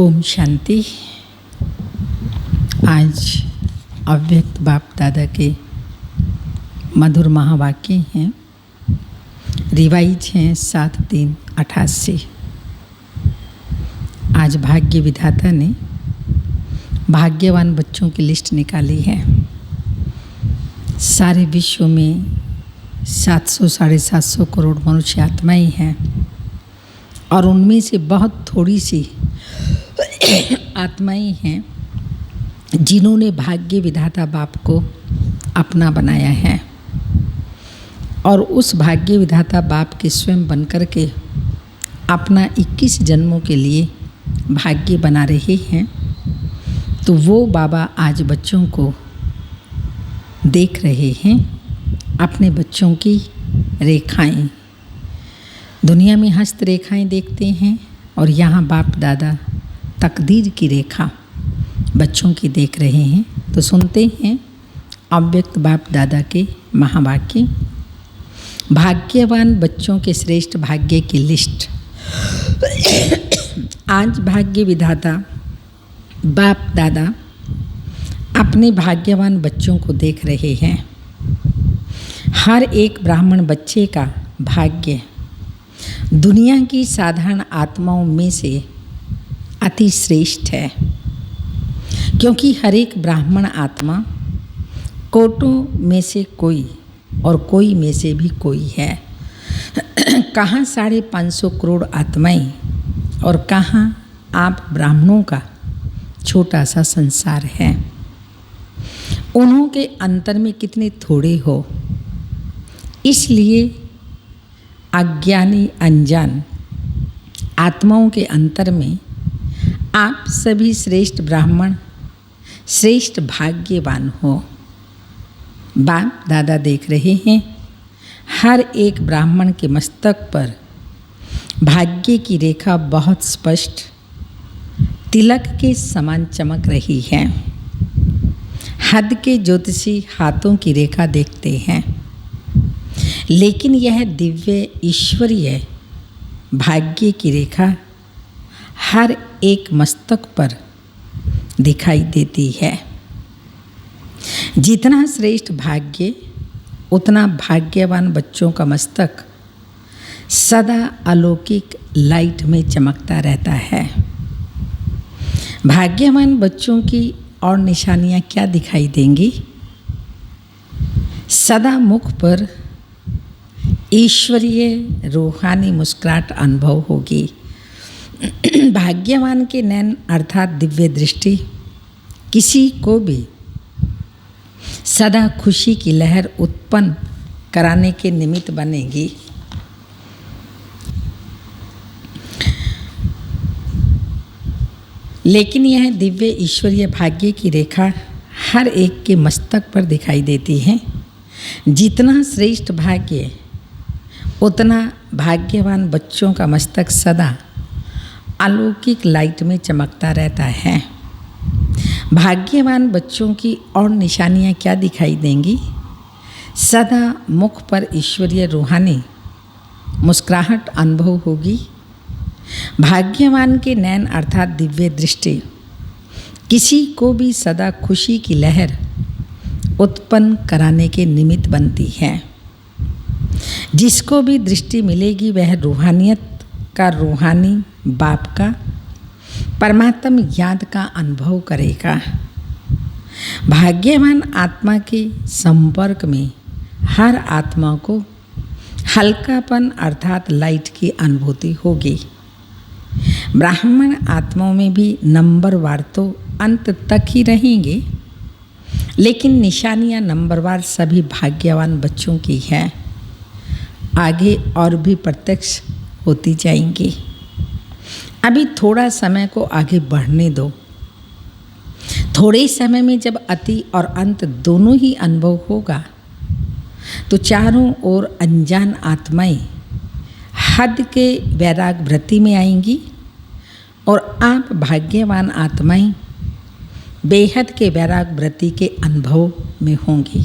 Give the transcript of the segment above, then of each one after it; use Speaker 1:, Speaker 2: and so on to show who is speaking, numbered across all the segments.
Speaker 1: ओम शांति। आज अव्यक्त बाप दादा के मधुर महावाक्य हैं। रिवाइज हैं 7/3/88। आज भाग्य विधाता ने भाग्यवान बच्चों की लिस्ट निकाली है। सारे विश्व में 700-750 करोड़ मनुष्य आत्माएं हैं और उनमें से बहुत थोड़ी सी आत्माएं हैं जिन्होंने भाग्य विधाता बाप को अपना बनाया है और उस भाग्य विधाता बाप के स्वयं बनकर के अपना 21 जन्मों के लिए भाग्य बना रहे हैं। तो वो बाबा आज बच्चों को देख रहे हैं, अपने बच्चों की रेखाएं। दुनिया में हस्त रेखाएं देखते हैं और यहाँ बाप दादा तकदीर की रेखा बच्चों की देख रहे हैं। तो सुनते हैं अव्यक्त बाप दादा के महावाक्य। भाग्यवान बच्चों के श्रेष्ठ भाग्य की लिस्ट। आज भाग्य विधाता बाप दादा अपने भाग्यवान बच्चों को देख रहे हैं। हर एक ब्राह्मण बच्चे का भाग्य दुनिया की साधारण आत्माओं में से अति श्रेष्ठ है, क्योंकि हर एक ब्राह्मण आत्मा कोटों में से कोई और कोई में से भी कोई है। कहाँ 550 करोड़ आत्माएं और कहाँ आप ब्राह्मणों का छोटा सा संसार है। उन्हों के अंतर में कितने थोड़े हो। इसलिए अज्ञानी अनजान आत्माओं के अंतर में आप सभी श्रेष्ठ ब्राह्मण श्रेष्ठ भाग्यवान हो। बाप दादा देख रहे हैं हर एक ब्राह्मण के मस्तक पर भाग्य की रेखा बहुत स्पष्ट तिलक के समान चमक रही है। हद के ज्योतिषी हाथों की रेखा देखते हैं, लेकिन यह दिव्य ईश्वरीय भाग्य की रेखा हर एक मस्तक पर दिखाई देती है। जितना श्रेष्ठ भाग्य उतना भाग्यवान बच्चों का मस्तक सदा अलौकिक लाइट में चमकता रहता है। भाग्यवान बच्चों की और निशानियां क्या दिखाई देंगी? सदा मुख पर ईश्वरीय रूहानी मुस्कुराहट अनुभव होगी। भाग्यवान के नैन अर्थात दिव्य दृष्टि किसी को भी सदा खुशी की लहर उत्पन्न कराने के निमित्त बनेगी। लेकिन यह दिव्य ईश्वरीय भाग्य की रेखा हर एक के मस्तक पर दिखाई देती है। जितना श्रेष्ठ भाग्य उतना भाग्यवान बच्चों का मस्तक सदा अलौकिक लाइट में चमकता रहता है। भाग्यवान बच्चों की और निशानियां क्या दिखाई देंगी? सदा मुख पर ईश्वरीय रूहानी मुस्कुराहट अनुभव होगी। भाग्यवान के नैन अर्थात दिव्य दृष्टि किसी को भी सदा खुशी की लहर उत्पन्न कराने के निमित्त बनती है। जिसको भी दृष्टि मिलेगी वह रूहानियत का रूहानी बाप का परमात्म याद का अनुभव करेगा। भाग्यवान आत्मा के संपर्क में हर आत्मा को हल्कापन अर्थात लाइट की अनुभूति होगी। ब्राह्मण आत्माओं में भी नंबरवार तो अंत तक ही रहेंगे, लेकिन निशानियां नंबरवार सभी भाग्यवान बच्चों की है। आगे और भी प्रत्यक्ष होती जाएंगी। अभी थोड़ा समय को आगे बढ़ने दो। थोड़े समय में जब अति और अंत दोनों ही अनुभव होगा तो चारों ओर अनजान आत्माएं हद के वैराग वृत्ति में आएंगी और आप भाग्यवान आत्माएं बेहद के वैराग वृत्ति के अनुभव में होंगी।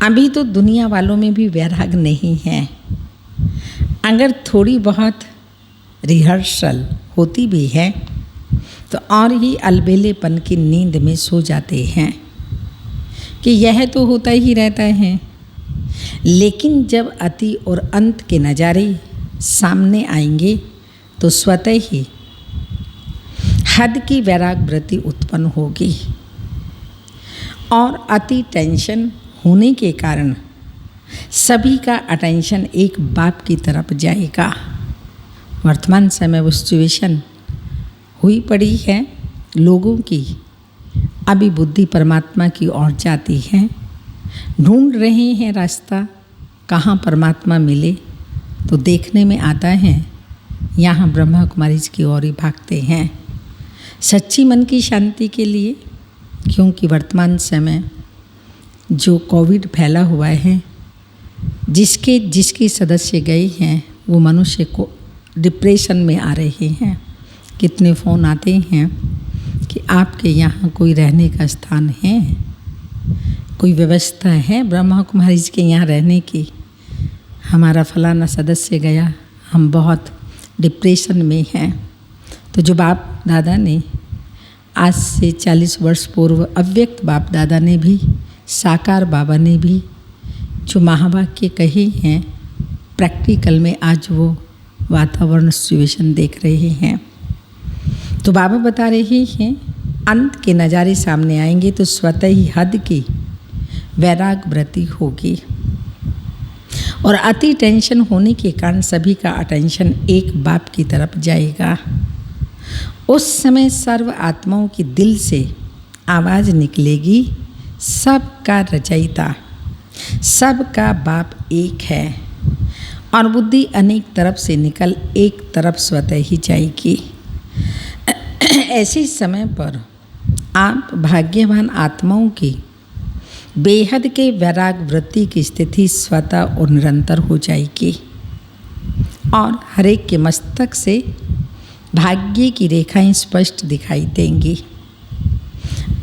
Speaker 1: अभी तो दुनिया वालों में भी वैराग नहीं है। अगर थोड़ी बहुत रिहर्सल होती भी है तो और ही अलबेलेपन की नींद में सो जाते हैं कि यह तो होता ही रहता है। लेकिन जब अति और अंत के नज़ारे सामने आएंगे तो स्वतः ही हद की वैराग वृत्ति उत्पन्न होगी और अति टेंशन होने के कारण सभी का अटेंशन एक बाप की तरफ जाएगा। वर्तमान समय वो सिचुएशन हुई पड़ी है लोगों की, अभी बुद्धि परमात्मा की ओर जाती है, ढूंढ रहे हैं रास्ता कहाँ परमात्मा मिले, तो देखने में आता है यहाँ ब्रह्मा कुमारी की ओर ही भागते हैं सच्ची मन की शांति के लिए। क्योंकि वर्तमान समय जो कोविड फैला हुआ है, जिसके सदस्य गए हैं वो मनुष्य को डिप्रेशन में आ रहे हैं। कितने फ़ोन आते हैं कि आपके यहाँ कोई रहने का स्थान है, कोई व्यवस्था है ब्रह्मा कुमारी के यहाँ रहने की। हमारा फलाना सदस्य गया, हम बहुत डिप्रेशन में हैं। तो जो बाप दादा ने आज से 40 वर्ष पूर्व अव्यक्त बाप दादा ने भी, साकार बाबा ने भी जो महावाक्य कहे हैं, प्रैक्टिकल में आज वो वातावरण सिचुएशन देख रहे हैं। तो बाबा बता रहे हैं अंत के नज़ारे सामने आएंगे तो स्वतः ही हद की वैराग वृत्ति होगी और अति टेंशन होने के कारण सभी का अटेंशन एक बाप की तरफ जाएगा। उस समय सर्व आत्माओं की दिल से आवाज़ निकलेगी, सबका रचयिता, सबका बाप एक है और बुद्धि अनेक तरफ से निकल एक तरफ स्वतः ही जाएगी। ऐसे समय पर आप भाग्यवान आत्माओं की बेहद के वैराग वृत्ति की स्थिति स्वतः और निरंतर हो जाएगी और हर एक के मस्तक से भाग्य की रेखाएं स्पष्ट दिखाई देंगी।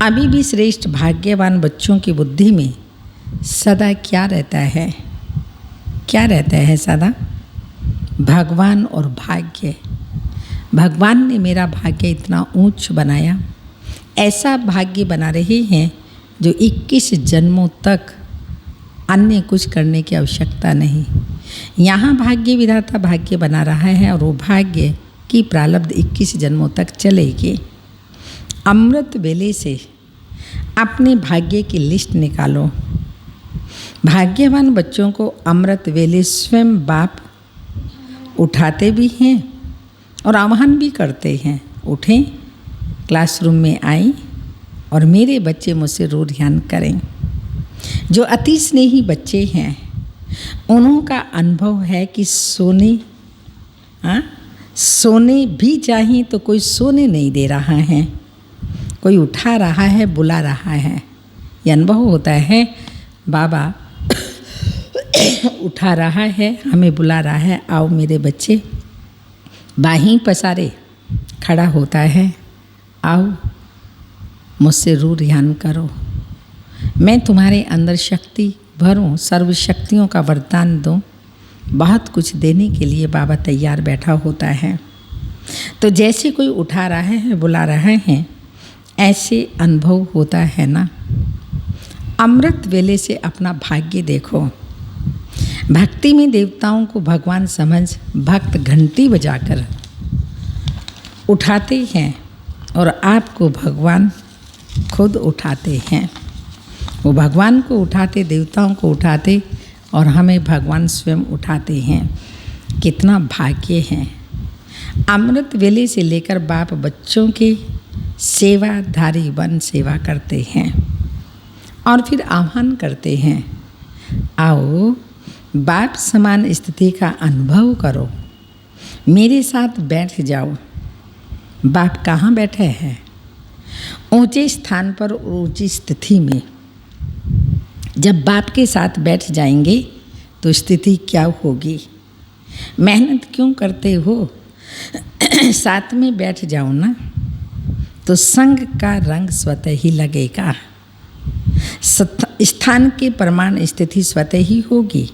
Speaker 1: अभी भी श्रेष्ठ भाग्यवान बच्चों की बुद्धि में सदा क्या रहता है? क्या रहता है सदा? भगवान और भाग्य। भगवान ने मेरा भाग्य इतना ऊंच बनाया, ऐसा भाग्य बना रहे हैं जो 21 जन्मों तक अन्य कुछ करने की आवश्यकता नहीं। यहाँ भाग्य विधाता भाग्य बना रहा है और वो भाग्य की प्रारब्ध 21 जन्मों तक चलेगी। अमृत वेले से अपने भाग्य की लिस्ट निकालो। भाग्यवान बच्चों को अमृत वेले स्वयं बाप उठाते भी हैं और आह्वान भी करते हैं, उठें, क्लासरूम में आएं और मेरे बच्चे मुझसे रोज ध्यान करें। जो अति स्नेही बच्चे हैं उन्हों का अनुभव है कि सोने भी चाहिए तो कोई सोने नहीं दे रहा है, कोई उठा रहा है, बुला रहा है। ये अनुभव होता है बाबा उठा रहा है, हमें बुला रहा है, आओ मेरे बच्चे, बाहीं पसारे खड़ा होता है, आओ मुझसे रूह ध्यान करो, मैं तुम्हारे अंदर शक्ति भरूं, सर्व शक्तियों का वरदान दूं। बहुत कुछ देने के लिए बाबा तैयार बैठा होता है। तो जैसे कोई उठा रहा है, बुला रहा है, ऐसे अनुभव होता है ना। अमृत वेले से अपना भाग्य देखो। भक्ति में देवताओं को भगवान समझ भक्त घंटी बजाकर उठाते हैं और आपको भगवान खुद उठाते हैं। वो भगवान को उठाते, देवताओं को उठाते और हमें भगवान स्वयं उठाते हैं। कितना भाग्य है। अमृत वेले से लेकर बाप बच्चों के सेवाधारी बन सेवा करते हैं और फिर आह्वान करते हैं, आओ बाप समान स्थिति का अनुभव करो, मेरे साथ बैठ जाओ। बाप कहाँ बैठे हैं? ऊंचे स्थान पर, ऊंची स्थिति में। जब बाप के साथ बैठ जाएंगे तो स्थिति क्या होगी? मेहनत क्यों करते हो? साथ में बैठ जाओ ना, तो संग का रंग स्वतः ही लगेगा। स्थान के प्रमाण स्थिति स्वतः ही होगी।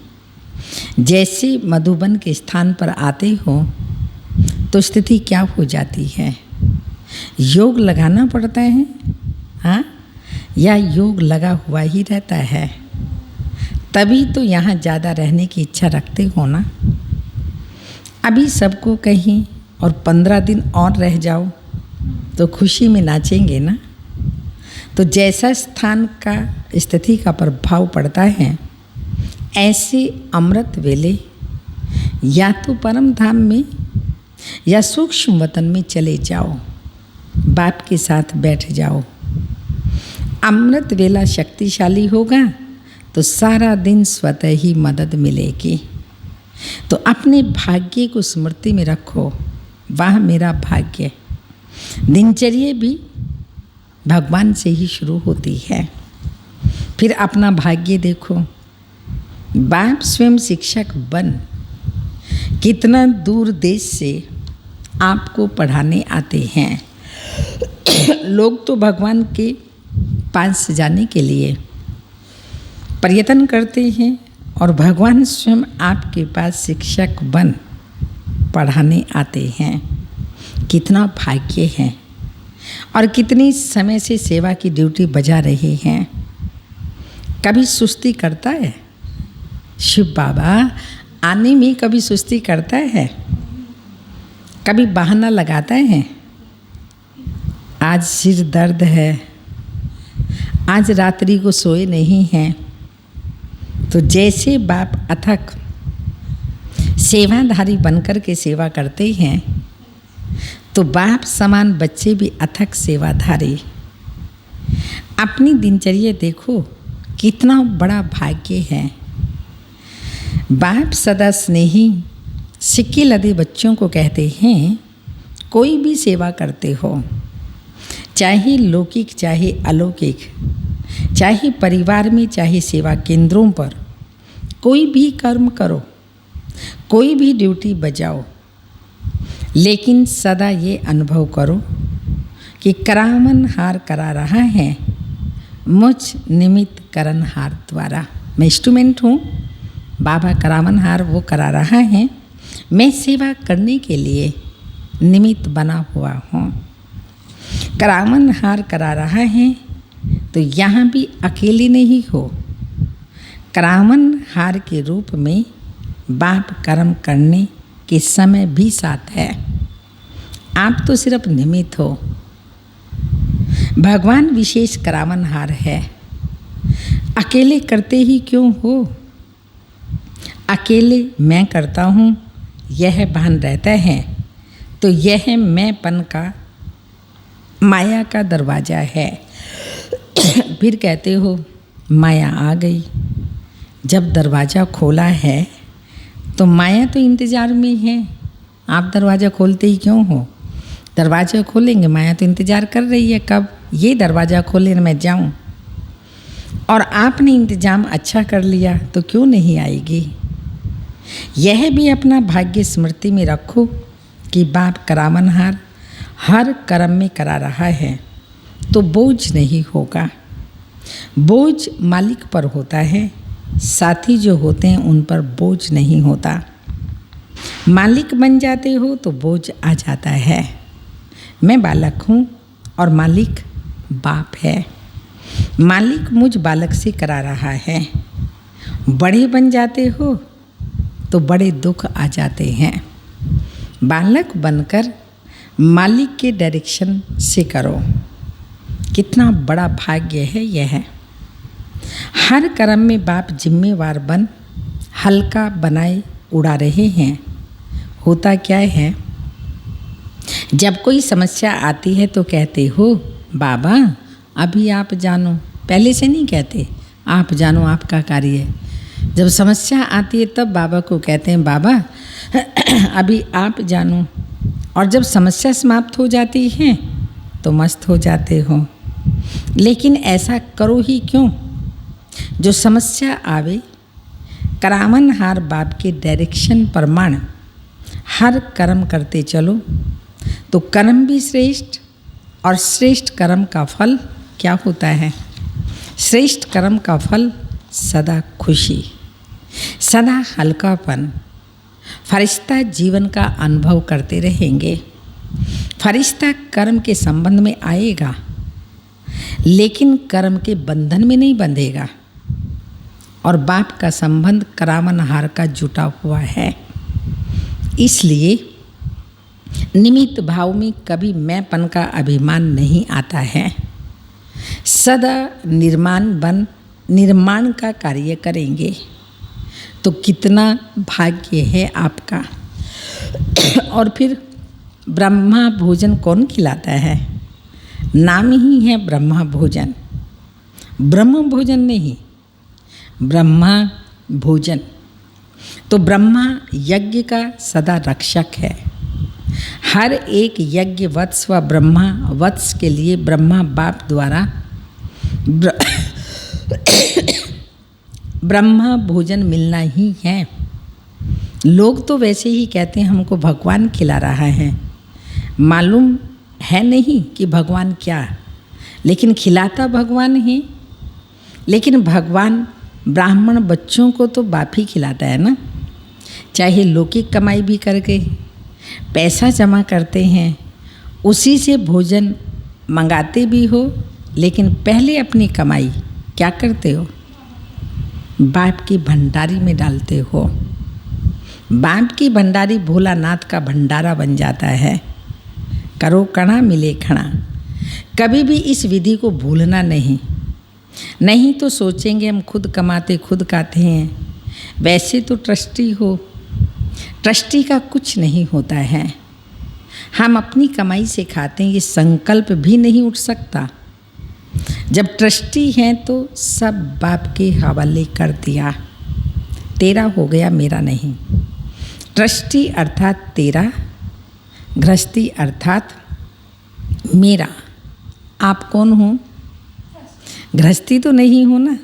Speaker 1: जैसे मधुबन के स्थान पर आते हो तो स्थिति क्या हो जाती है? योग लगाना पड़ता है, हाँ, या योग लगा हुआ ही रहता है? तभी तो यहाँ ज़्यादा रहने की इच्छा रखते हो ना। अभी सबको कहीं और 15 दिन और रह जाओ तो खुशी में नाचेंगे ना। तो जैसा स्थान का स्थिति का प्रभाव पड़ता है, ऐसे अमृत वेले या तो परम धाम में या सूक्ष्म वतन में चले जाओ, बाप के साथ बैठ जाओ। अमृत वेला शक्तिशाली होगा तो सारा दिन स्वतः ही मदद मिलेगी। तो अपने भाग्य को स्मृति में रखो, वाह मेरा भाग्य। दिनचर्या भी भगवान से ही शुरू होती है। फिर अपना भाग्य देखो, बाप स्वयं शिक्षक बन कितना दूर देश से आपको पढ़ाने आते हैं। लोग तो भगवान के पास जाने के लिए प्रयत्न करते हैं और भगवान स्वयं आपके पास शिक्षक बन पढ़ाने आते हैं। कितना भाग्य है और कितनी समय से सेवा की ड्यूटी बजा रहे हैं। कभी सुस्ती करता है शिव बाबा आने में? कभी सुस्ती करता है? कभी बहाना लगाता है? आज सिर दर्द है, आज रात्रि को सोए नहीं हैं। तो जैसे बाप अथक सेवाधारी बनकर के सेवा करते हैं, तो बाप समान बच्चे भी अथक सेवाधारी। अपनी दिनचर्या देखो, कितना बड़ा भाग्य है। बाप सदा स्नेही सिक्के लदे बच्चों को कहते हैं, कोई भी सेवा करते हो, चाहे लौकिक चाहे अलौकिक, चाहे परिवार में चाहे सेवा केंद्रों पर, कोई भी कर्म करो, कोई भी ड्यूटी बजाओ, लेकिन सदा ये अनुभव करो कि करावनहार करा रहा है मुझ निमित्त करनहार द्वारा। मैं इंस्ट्रूमेंट हूँ, बाबा करावनहार वो करा रहा है, मैं सेवा करने के लिए निमित्त बना हुआ हूँ। करावनहार करा रहा है तो यहाँ भी अकेले नहीं हो। करावनहार के रूप में बाप कर्म करने के समय भी साथ है। आप तो सिर्फ निमित्त हो, भगवान विशेष करावनहार है। अकेले करते ही क्यों हो? अकेले मैं करता हूँ यह भान रहता है तो यह मैंपन का माया का दरवाज़ा है। फिर कहते हो माया आ गई। जब दरवाज़ा खोला है तो माया तो इंतज़ार में है। आप दरवाज़ा खोलते ही क्यों हो? दरवाज़ा खोलेंगे, माया तो इंतज़ार कर रही है कब ये दरवाज़ा खोले मैं जाऊं। और आपने इंतज़ाम अच्छा कर लिया तो क्यों नहीं आएगी। यह भी अपना भाग्य स्मृति में रखो कि बाप करावनहार हर कर्म में करा रहा है तो बोझ नहीं होगा। बोझ मालिक पर होता है, साथी जो होते हैं उन पर बोझ नहीं होता। मालिक बन जाते हो तो बोझ आ जाता है। मैं बालक हूँ और मालिक बाप है। मालिक मुझ बालक से करा रहा है। बड़े बन जाते हो तो बड़े दुख आ जाते हैं। बालक बनकर मालिक के डायरेक्शन से करो। कितना बड़ा भाग्य है यह। हर कर्म में बाप जिम्मेवार बन हल्का बनाए उड़ा रहे हैं। होता क्या है, जब कोई समस्या आती है तो कहते हो बाबा अभी आप जानो, पहले से नहीं कहते आप जानो आपका कार्य है। जब समस्या आती है तब बाबा को कहते हैं बाबा अभी आप जानो। और जब समस्या समाप्त हो जाती है तो मस्त हो जाते हो। लेकिन ऐसा करो ही क्यों? जो समस्या आवे, करावनहार बाप के डायरेक्शन प्रमाण हर कर्म करते चलो तो कर्म भी श्रेष्ठ, और श्रेष्ठ कर्म का फल क्या होता है? श्रेष्ठ कर्म का फल सदा खुशी, सदा हल्कापन, फरिश्ता जीवन का अनुभव करते रहेंगे। फरिश्ता कर्म के संबंध में आएगा, लेकिन कर्म के बंधन में नहीं बंधेगा। और बाप का संबंध करावनहार का जुटा हुआ है। इसलिए निमित्त भाव में कभी मैंपन का अभिमान नहीं आता है। सदा निर्माण का कार्य करेंगे तो कितना भाग्य है आपका। और फिर ब्रह्मा भोजन कौन खिलाता है? नाम ही है ब्रह्मा भोजन, ब्रह्म भोजन नहीं, ब्रह्मा भोजन। तो ब्रह्मा यज्ञ का सदा रक्षक है। हर एक यज्ञ वत्स व ब्रह्मा वत्स के लिए ब्रह्मा बाप द्वारा ब्रह्मा भोजन मिलना ही है। लोग तो वैसे ही कहते हैं हमको भगवान खिला रहा है, मालूम है नहीं कि भगवान क्या, लेकिन खिलाता भगवान है। लेकिन भगवान ब्राह्मण बच्चों को तो बाप ही खिलाता है ना। चाहे लौकिक कमाई भी करके पैसा जमा करते हैं, उसी से भोजन मंगाते भी हो, लेकिन पहले अपनी कमाई क्या करते हो? बाप की भंडारी में डालते हो। बाप की भंडारी भोलानाथ का भंडारा बन जाता है। करो कणा मिले खणा। कभी भी इस विधि को भूलना नहीं तो सोचेंगे हम खुद कमाते खुद खाते हैं। वैसे तो ट्रस्टी हो, ट्रस्टी का कुछ नहीं होता है। हम अपनी कमाई से खाते हैं, ये संकल्प भी नहीं उठ सकता। जब ट्रस्टी हैं तो सब बाप के हवाले कर दिया। तेरा हो गया, मेरा नहीं। ट्रस्टी अर्थात तेरा, गृहस्थी अर्थात मेरा। आप कौन हो? गृहस्थी तो नहीं हो ना।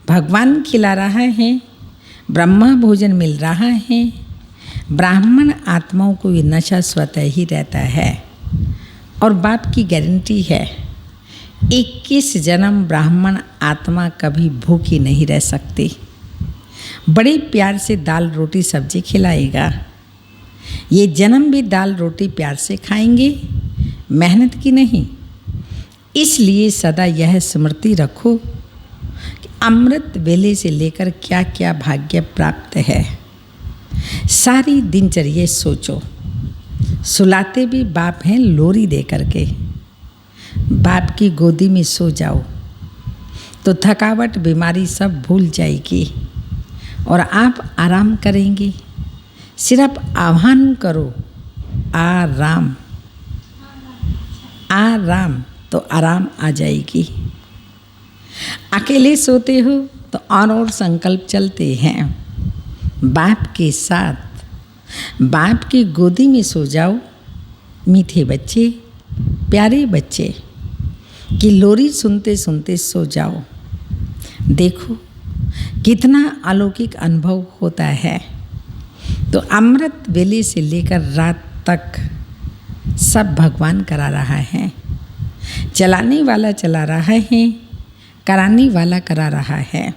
Speaker 1: भगवान खिला रहा है, ब्रह्मा भोजन मिल रहा है। ब्राह्मण आत्माओं को ये नशा स्वतः ही रहता है। और बाप की गारंटी है 21 जन्म ब्राह्मण आत्मा कभी भूखी नहीं रह सकती। बड़े प्यार से दाल रोटी सब्जी खिलाएगा। ये जन्म भी दाल रोटी प्यार से खाएंगे, मेहनत की नहीं। इसलिए सदा यह स्मृति रखो कि अमृत वेले से लेकर क्या क्या भाग्य प्राप्त है। सारी दिनचर्या सोचो। सुलाते भी बाप हैं लोरी दे करके। बाप की गोदी में सो जाओ तो थकावट बीमारी सब भूल जाएगी और आप आराम करेंगे। सिर्फ आह्वान करो, आराम आराम, तो आराम आ जाएगी। अकेले सोते हो तो और संकल्प चलते हैं। बाप के साथ बाप की गोदी में सो जाओ। मीठे बच्चे, प्यारे बच्चे की लोरी सुनते सुनते सो जाओ। देखो कितना अलौकिक अनुभव होता है। तो अमृत वेले से लेकर रात तक सब भगवान करा रहा है। चलाने वाला चला रहा है, कराने वाला करा रहा है।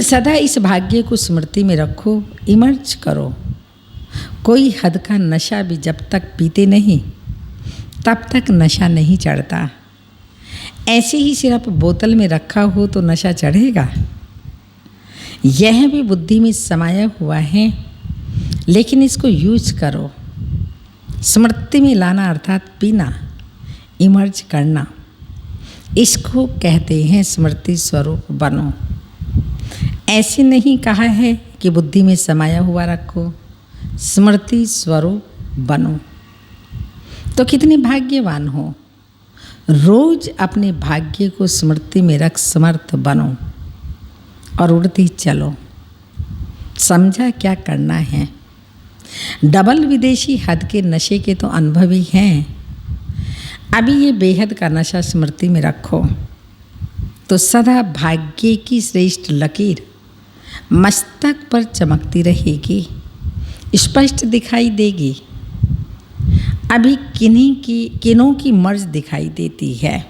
Speaker 1: सदा इस भाग्य को स्मृति में रखो, इमर्ज करो। कोई हद का नशा भी जब तक पीते नहीं तब तक नशा नहीं चढ़ता। ऐसे ही सिर्फ बोतल में रखा हो तो नशा चढ़ेगा? यह भी बुद्धि में समाया हुआ है, लेकिन इसको यूज करो। स्मृति में लाना अर्थात पीना, इमर्ज करना, इसको कहते हैं स्मृति स्वरूप बनो। ऐसे नहीं कहा है कि बुद्धि में समाया हुआ रखो, स्मृति स्वरूप बनो। तो कितने भाग्यवान हो। रोज अपने भाग्य को स्मृति में रख समर्थ बनो और उड़ती चलो। समझा क्या करना है। डबल विदेशी हद के नशे के तो अनुभवी हैं। अभी ये बेहद का नशा स्मृति में रखो तो सदा भाग्य की श्रेष्ठ लकीर मस्तक पर चमकती रहेगी, स्पष्ट दिखाई देगी। अभी किन्हों की मर्ज दिखाई देती है,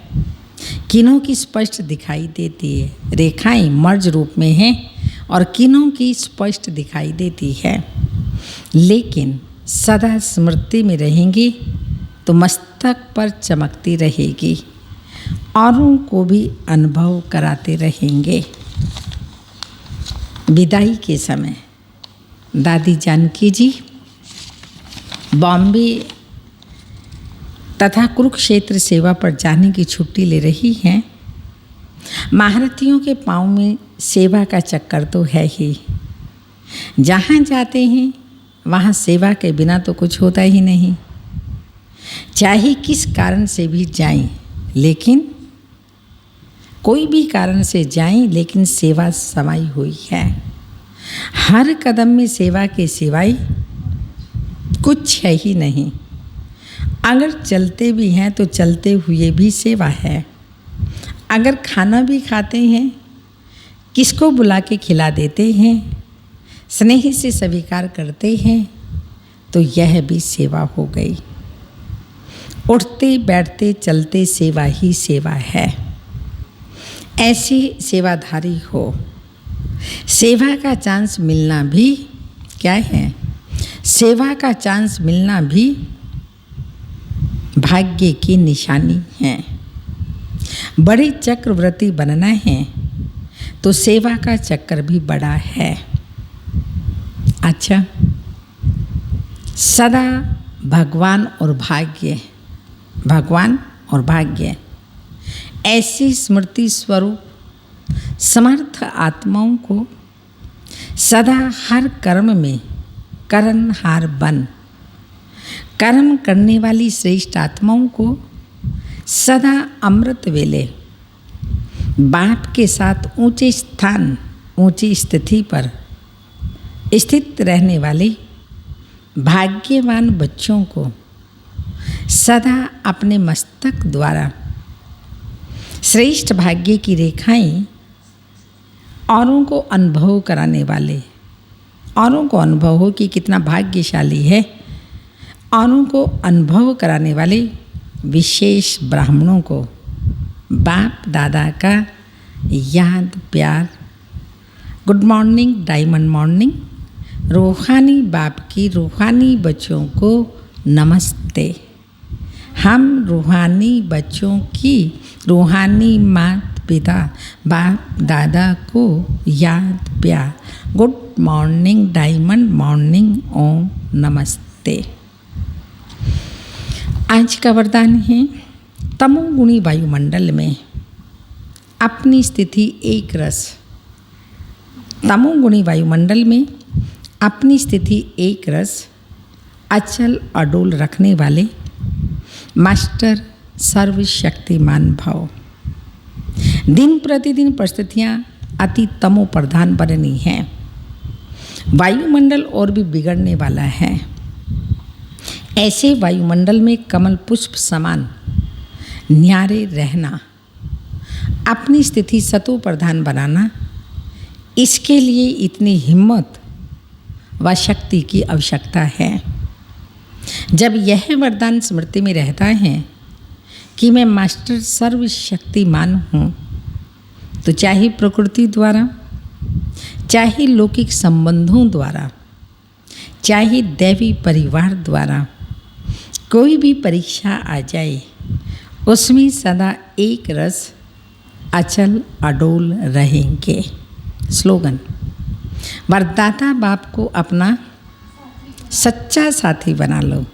Speaker 1: किन्हों की स्पष्ट दिखाई देती है। रेखाएं मर्ज रूप में हैं और किन्हों की स्पष्ट दिखाई देती है। लेकिन सदा स्मृति में रहेंगी तो मस्तक पर चमकती रहेगी, औरों को भी अनुभव कराते रहेंगे। विदाई के समय दादी जानकी जी बॉम्बे तथा कुरुक्षेत्र सेवा पर जाने की छुट्टी ले रही हैं। महारथियों के पाँव में सेवा का चक्कर तो है ही। जहाँ जाते हैं वहाँ सेवा के बिना तो कुछ होता ही नहीं। चाहे किस कारण से भी जाएं, लेकिन कोई भी कारण से जाएं, लेकिन सेवा समाई हुई है। हर कदम में सेवा के सिवाय कुछ है ही नहीं। अगर चलते भी हैं तो चलते हुए भी सेवा है। अगर खाना भी खाते हैं, किसको बुला के खिला देते हैं, स्नेह से स्वीकार करते हैं, तो यह भी सेवा हो गई। उठते बैठते चलते सेवा ही सेवा है। ऐसी सेवाधारी हो। सेवा का चांस मिलना भी क्या है? सेवा का चांस मिलना भी भाग्य की निशानी है। बड़े चक्रवर्ती बनना है तो सेवा का चक्कर भी बड़ा है। अच्छा, सदा भगवान और भाग्य, भगवान और भाग्य, ऐसी स्मृति स्वरूप समर्थ आत्माओं को सदा हर कर्म में कर्महार बन, कर्म करने वाली श्रेष्ठ आत्माओं को सदा अमृत वेले बाप के साथ ऊंचे स्थान, ऊंची स्थिति पर स्थित रहने वाले भाग्यवान बच्चों को सदा अपने मस्तक द्वारा श्रेष्ठ भाग्य की रेखाएं औरों को अनुभव कराने वाले, औरों को अनुभव हो कि कितना भाग्यशाली है, औरों को अनुभव कराने वाले विशेष ब्राह्मणों को बाप दादा का याद प्यार, गुड मॉर्निंग, डायमंड मॉर्निंग, रूहानी बाप की रूहानी बच्चों को नमस्ते। हम रूहानी बच्चों की रूहानी माता पिता बाप दादा को याद प्यार, गुड मॉर्निंग, डायमंड मॉर्निंग, ओम नमस्ते। आज का वरदान है तमोगुणी वायुमंडल में अपनी स्थिति एक रस। तमोगुणी वायुमंडल में अपनी स्थिति एक रस अचल अडोल रखने वाले मास्टर सर्वशक्तिमान भव। दिन प्रतिदिन परिस्थितियाँ अति तमो प्रधान बननी हैं। वायुमंडल और भी बिगड़ने वाला है। ऐसे वायुमंडल में कमल पुष्प समान न्यारे रहना, अपनी स्थिति सतो प्रधान बनाना, इसके लिए इतनी हिम्मत व शक्ति की आवश्यकता है। जब यह वरदान स्मृति में रहता है कि मैं मास्टर सर्वशक्तिमान हूँ, तो चाहे प्रकृति द्वारा, चाहे लौकिक संबंधों द्वारा, चाहे दैवी परिवार द्वारा कोई भी परीक्षा आ जाए, उसमें सदा एक रस अचल अडोल रहेंगे। स्लोगन: वरदाता बाप को अपना सच्चा साथी बना लो।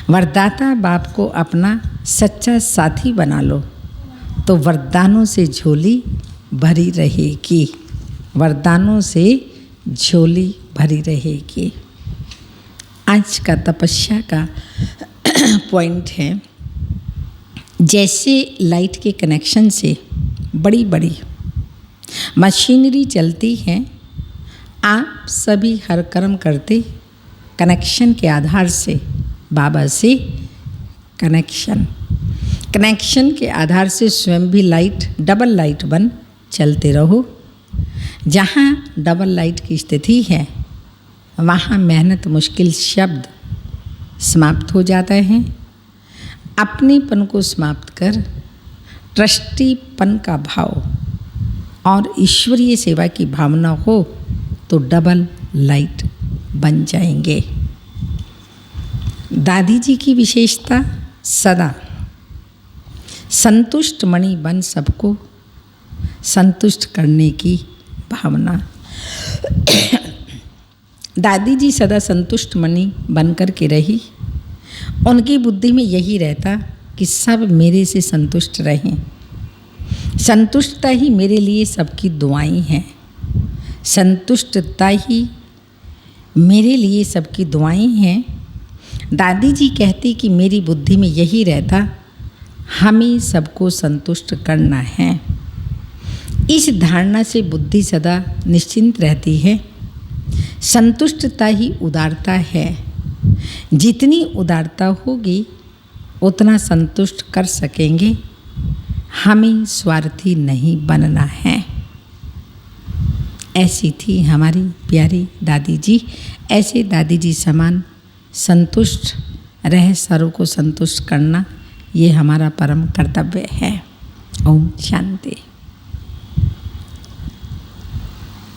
Speaker 1: वरदाता बाप को अपना सच्चा साथी बना लो तो वरदानों से झोली भरी रहेगी। वरदानों से झोली भरी रहेगी। आज का तपस्या का पॉइंट है, जैसे लाइट के कनेक्शन से बड़ी बड़ी मशीनरी चलती है, आप सभी हर कर्म करते कनेक्शन के आधार से बाबा से कनेक्शन के आधार से स्वयं भी लाइट, डबल लाइट बन चलते रहो। जहाँ डबल लाइट की स्थिति है वहाँ मेहनत मुश्किल शब्द समाप्त हो जाता है। अपनेपन को समाप्त कर ट्रस्टीपन का भाव और ईश्वरीय सेवा की भावना हो तो डबल लाइट बन जाएंगे। दादी जी की विशेषता सदा संतुष्ट मणि बन सबको संतुष्ट करने की भावना। दादी जी सदा संतुष्ट मणि बनकर के रही। उनकी बुद्धि में यही रहता कि सब मेरे से संतुष्ट रहें। संतुष्टता ही मेरे लिए सबकी दुआएं हैं। संतुष्टता ही मेरे लिए सबकी दुआएं हैं। दादी जी कहती कि मेरी बुद्धि में यही रहता, हमें सबको संतुष्ट करना है। इस धारणा से बुद्धि सदा निश्चिंत रहती है। संतुष्टता ही उदारता है। जितनी उदारता होगी उतना संतुष्ट कर सकेंगे। हमें स्वार्थी नहीं बनना है। ऐसी थी हमारी प्यारी दादी जी। ऐसे दादी जी समान संतुष्ट रह सर्व को संतुष्ट करना, ये हमारा परम कर्तव्य है। ओम शांति।